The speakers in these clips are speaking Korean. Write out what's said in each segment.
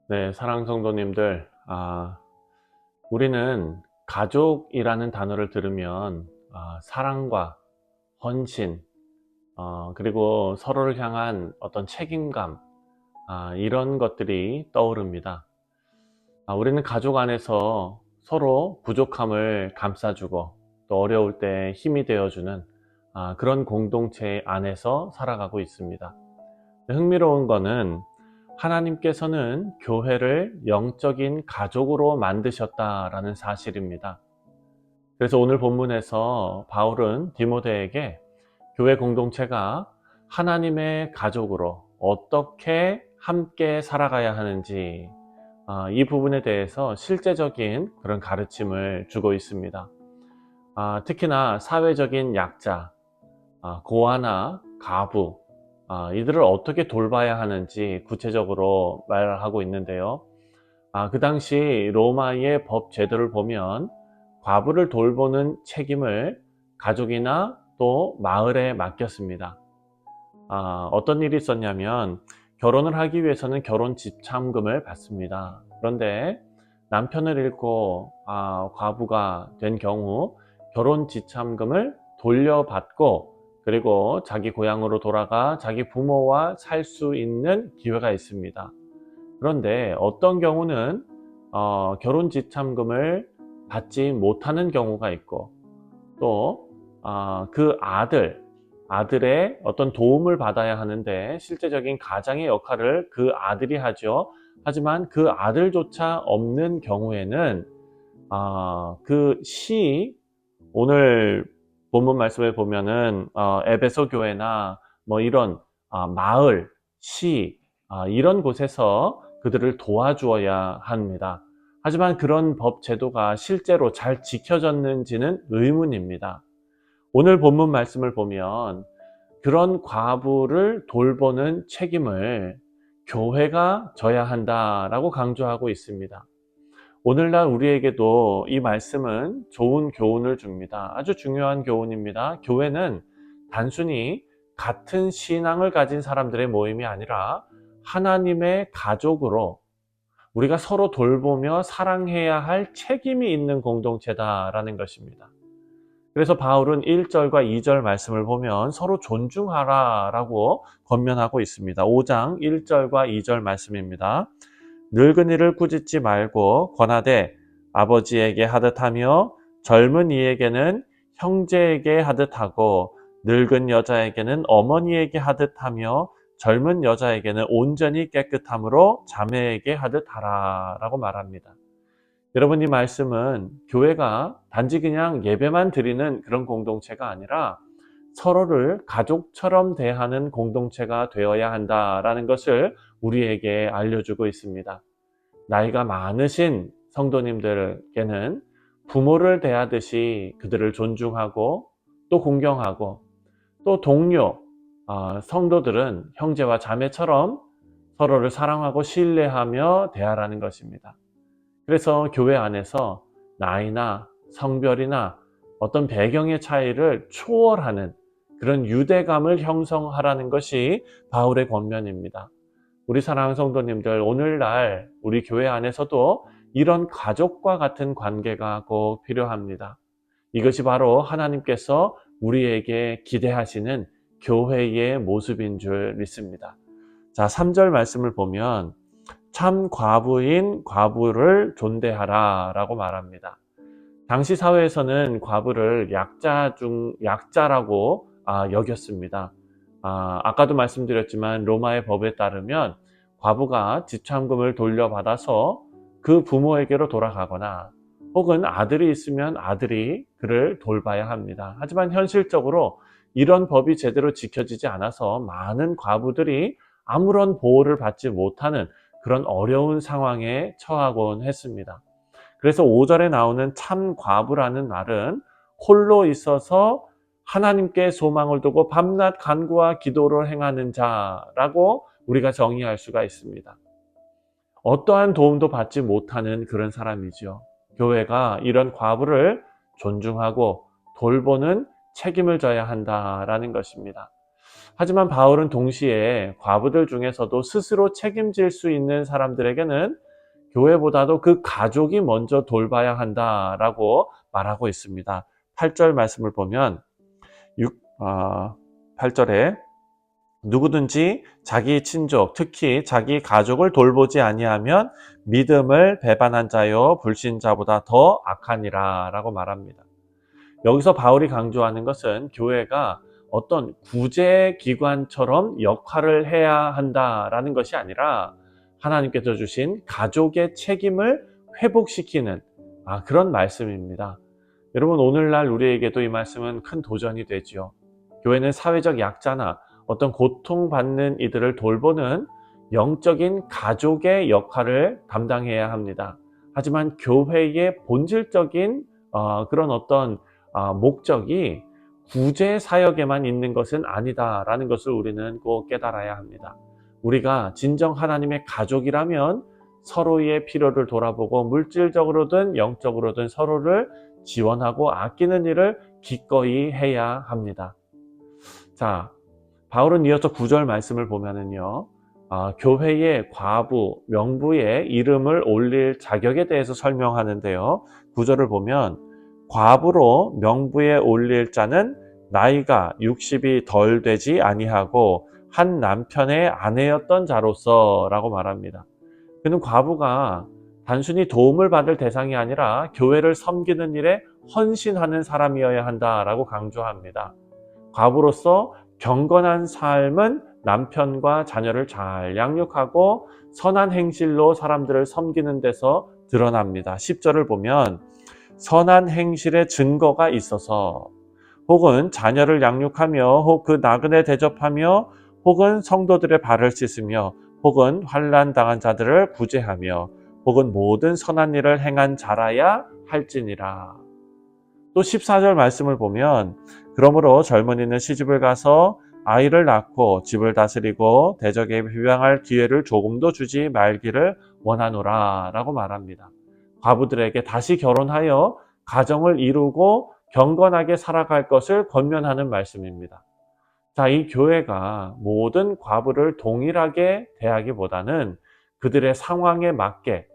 네, 사랑 성도님들, 우리는 가족이라는 단어를 들으면 사랑과 헌신, 그리고 서로를 향한 어떤 책임감, 이런 것들이 떠오릅니다. 우리는 가족 안에서 서로 부족함을 감싸주고 또 어려울 때 힘이 되어주는 그런 공동체 안에서 살아가고 있습니다. 흥미로운 거는 하나님께서는 교회를 영적인 가족으로 만드셨다라는 사실입니다. 그래서 오늘 본문에서 바울은 디모데에게 교회 공동체가 하나님의 가족으로 어떻게 함께 살아가야 하는지 이 부분에 대해서 실제적인 그런 가르침을 주고 있습니다. 특히나 사회적인 약자, 고아나 가부, 이들을 어떻게 돌봐야 하는지 구체적으로 말을 하고 있는데요. 그 당시 로마의 법 제도를 보면 과부를 돌보는 책임을 가족이나 또 마을에 맡겼습니다. 어떤 일이 있었냐면 결혼을 하기 위해서는 결혼 지참금을 받습니다. 그런데 남편을 잃고 과부가 된 경우 결혼 지참금을 돌려받고 그리고 자기 고향으로 돌아가 자기 부모와 살 수 있는 기회가 있습니다. 그런데 어떤 경우는 결혼 지참금을 받지 못하는 경우가 있고 또 그 아들의 어떤 도움을 받아야 하는데 실제적인 가장의 역할을 그 아들이 하죠. 하지만 그 아들조차 없는 경우에는 그 오늘 본문 말씀에 보면은 에베소 교회나 뭐 이런 마을, 시 이런 곳에서 그들을 도와주어야 합니다. 하지만 그런 법 제도가 실제로 잘 지켜졌는지는 의문입니다. 오늘 본문 말씀을 보면 그런 과부를 돌보는 책임을 교회가 져야 한다라고 강조하고 있습니다. 오늘날 우리에게도 이 말씀은 좋은 교훈을 줍니다. 아주 중요한 교훈입니다. 교회는 단순히 같은 신앙을 가진 사람들의 모임이 아니라 하나님의 가족으로 우리가 서로 돌보며 사랑해야 할 책임이 있는 공동체다라는 것입니다. 그래서 바울은 1절과 2절 말씀을 보면 서로 존중하라라고 권면하고 있습니다. 5장 1절과 2절 말씀입니다. 늙은이를 꾸짖지 말고 권하되 아버지에게 하듯 하며 젊은 이에게는 형제에게 하듯 하고 늙은 여자에게는 어머니에게 하듯 하며 젊은 여자에게는 온전히 깨끗함으로 자매에게 하듯 하라 라고 말합니다. 여러분, 이 말씀은 교회가 단지 그냥 예배만 드리는 그런 공동체가 아니라 서로를 가족처럼 대하는 공동체가 되어야 한다라는 것을 우리에게 알려주고 있습니다. 나이가 많으신 성도님들께는 부모를 대하듯이 그들을 존중하고 또 공경하고 또 동료, 성도들은 형제와 자매처럼 서로를 사랑하고 신뢰하며 대하라는 것입니다. 그래서 교회 안에서 나이나 성별이나 어떤 배경의 차이를 초월하는 그런 유대감을 형성하라는 것이 바울의 권면입니다. 우리 사랑하는 성도님들, 오늘날 우리 교회 안에서도 이런 가족과 같은 관계가 꼭 필요합니다. 이것이 바로 하나님께서 우리에게 기대하시는 교회의 모습인 줄 믿습니다. 자, 3절 말씀을 보면 참 과부인 과부를 존대하라 라고 말합니다. 당시 사회에서는 과부를 약자라고 여겼습니다. 아까도 말씀드렸지만 로마의 법에 따르면 과부가 지참금을 돌려받아서 그 부모에게로 돌아가거나 혹은 아들이 있으면 아들이 그를 돌봐야 합니다. 하지만 현실적으로 이런 법이 제대로 지켜지지 않아서 많은 과부들이 아무런 보호를 받지 못하는 그런 어려운 상황에 처하곤 했습니다. 그래서 5절에 나오는 참 과부라는 말은 홀로 있어서 하나님께 소망을 두고 밤낮 간구와 기도를 행하는 자라고 우리가 정의할 수가 있습니다. 어떠한 도움도 받지 못하는 그런 사람이죠. 교회가 이런 과부를 존중하고 돌보는 책임을 져야 한다라는 것입니다. 하지만 바울은 동시에 과부들 중에서도 스스로 책임질 수 있는 사람들에게는 교회보다도 그 가족이 먼저 돌봐야 한다라고 말하고 있습니다. 8절 말씀을 보면 8절에 누구든지 자기 친족, 특히 자기 가족을 돌보지 아니하면 믿음을 배반한 자요 불신자보다 더 악하니라 라고 말합니다. 여기서 바울이 강조하는 것은 교회가 어떤 구제기관처럼 역할을 해야 한다라는 것이 아니라 하나님께서 주신 가족의 책임을 회복시키는 그런 말씀입니다. 여러분, 오늘날 우리에게도 이 말씀은 큰 도전이 되죠. 교회는 사회적 약자나 어떤 고통받는 이들을 돌보는 영적인 가족의 역할을 담당해야 합니다. 하지만 교회의 본질적인 그런 어떤 목적이 구제 사역에만 있는 것은 아니다라는 것을 우리는 꼭 깨달아야 합니다. 우리가 진정 하나님의 가족이라면 서로의 필요를 돌아보고 물질적으로든 영적으로든 서로를 지원하고 아끼는 일을 기꺼이 해야 합니다. 자, 바울은 이어서 9절 말씀을 보면은요, 교회의 과부, 명부의 이름을 올릴 자격에 대해서 설명하는데요. 9절을 보면 과부로 명부에 올릴 자는 나이가 60이 덜 되지 아니하고 한 남편의 아내였던 자로서 라고 말합니다. 그는 과부가 단순히 도움을 받을 대상이 아니라 교회를 섬기는 일에 헌신하는 사람이어야 한다라고 강조합니다. 과부로서 경건한 삶은 남편과 자녀를 잘 양육하고 선한 행실로 사람들을 섬기는 데서 드러납니다. 10절을 보면 선한 행실의 증거가 있어서 혹은 자녀를 양육하며 혹 그 나그네 대접하며 혹은 성도들의 발을 씻으며 혹은 환난 당한 자들을 구제하며 혹은 모든 선한 일을 행한 자라야 할지니라. 또 14절 말씀을 보면 그러므로 젊은이는 시집을 가서 아이를 낳고 집을 다스리고 대적에 비방할 기회를 조금도 주지 말기를 원하노라 라고 말합니다. 과부들에게 다시 결혼하여 가정을 이루고 경건하게 살아갈 것을 권면하는 말씀입니다. 자, 이 교회가 모든 과부를 동일하게 대하기보다는 그들의 상황에 맞게,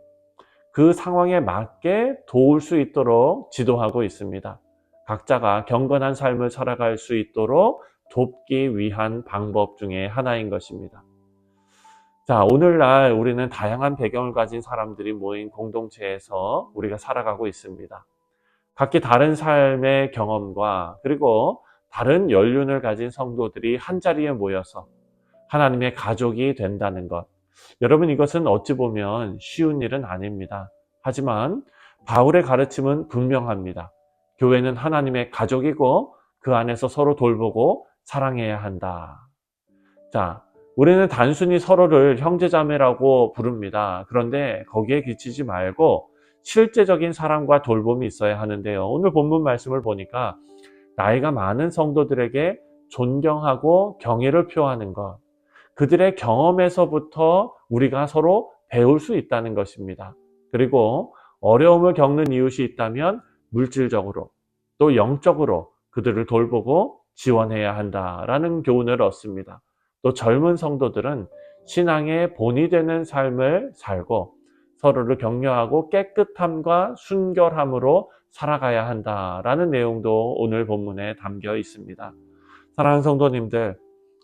그 상황에 맞게 도울 수 있도록 지도하고 있습니다. 각자가 경건한 삶을 살아갈 수 있도록 돕기 위한 방법 중에 하나인 것입니다. 자, 오늘날 우리는 다양한 배경을 가진 사람들이 모인 공동체에서 우리가 살아가고 있습니다. 각기 다른 삶의 경험과 그리고 다른 연륜을 가진 성도들이 한자리에 모여서 하나님의 가족이 된다는 것. 여러분, 이것은 어찌 보면 쉬운 일은 아닙니다. 하지만 바울의 가르침은 분명합니다. 교회는 하나님의 가족이고 그 안에서 서로 돌보고 사랑해야 한다. 자, 우리는 단순히 서로를 형제자매라고 부릅니다. 그런데 거기에 그치지 말고 실제적인 사랑과 돌봄이 있어야 하는데요. 오늘 본문 말씀을 보니까 나이가 많은 성도들에게 존경하고 경의를 표하는 것, 그들의 경험에서부터 우리가 서로 배울 수 있다는 것입니다. 그리고 어려움을 겪는 이웃이 있다면 물질적으로 또 영적으로 그들을 돌보고 지원해야 한다라는 교훈을 얻습니다. 또 젊은 성도들은 신앙의 본이 되는 삶을 살고 서로를 격려하고 깨끗함과 순결함으로 살아가야 한다라는 내용도 오늘 본문에 담겨 있습니다. 사랑하는 성도님들,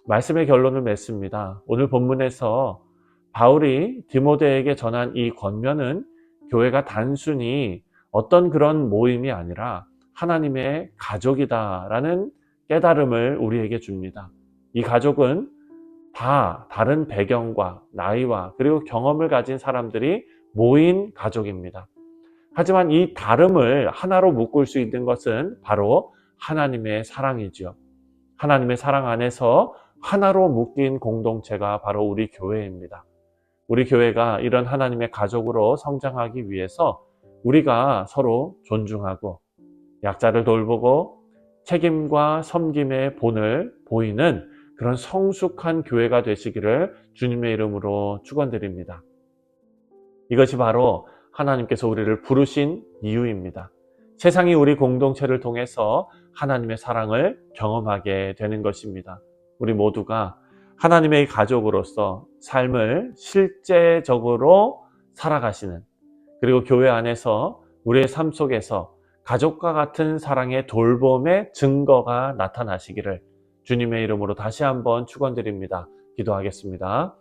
말씀의 결론을 맺습니다. 오늘 본문에서 바울이 디모데에게 전한 이 권면은 교회가 단순히 어떤 그런 모임이 아니라 하나님의 가족이다라는 깨달음을 우리에게 줍니다. 이 가족은 다 다른 배경과 나이와 그리고 경험을 가진 사람들이 모인 가족입니다. 하지만 이 다름을 하나로 묶을 수 있는 것은 바로 하나님의 사랑이죠. 하나님의 사랑 안에서 하나로 묶인 공동체가 바로 우리 교회입니다. 우리 교회가 이런 하나님의 가족으로 성장하기 위해서 우리가 서로 존중하고 약자를 돌보고 책임과 섬김의 본을 보이는 그런 성숙한 교회가 되시기를 주님의 이름으로 축원드립니다. 이것이 바로 하나님께서 우리를 부르신 이유입니다. 세상이 우리 공동체를 통해서 하나님의 사랑을 경험하게 되는 것입니다. 우리 모두가 하나님의 가족으로서 삶을 실제적으로 살아가시는, 그리고 교회 안에서 우리의 삶 속에서 가족과 같은 사랑의 돌봄의 증거가 나타나시기를 주님의 이름으로 다시 한번 축원드립니다. 기도하겠습니다.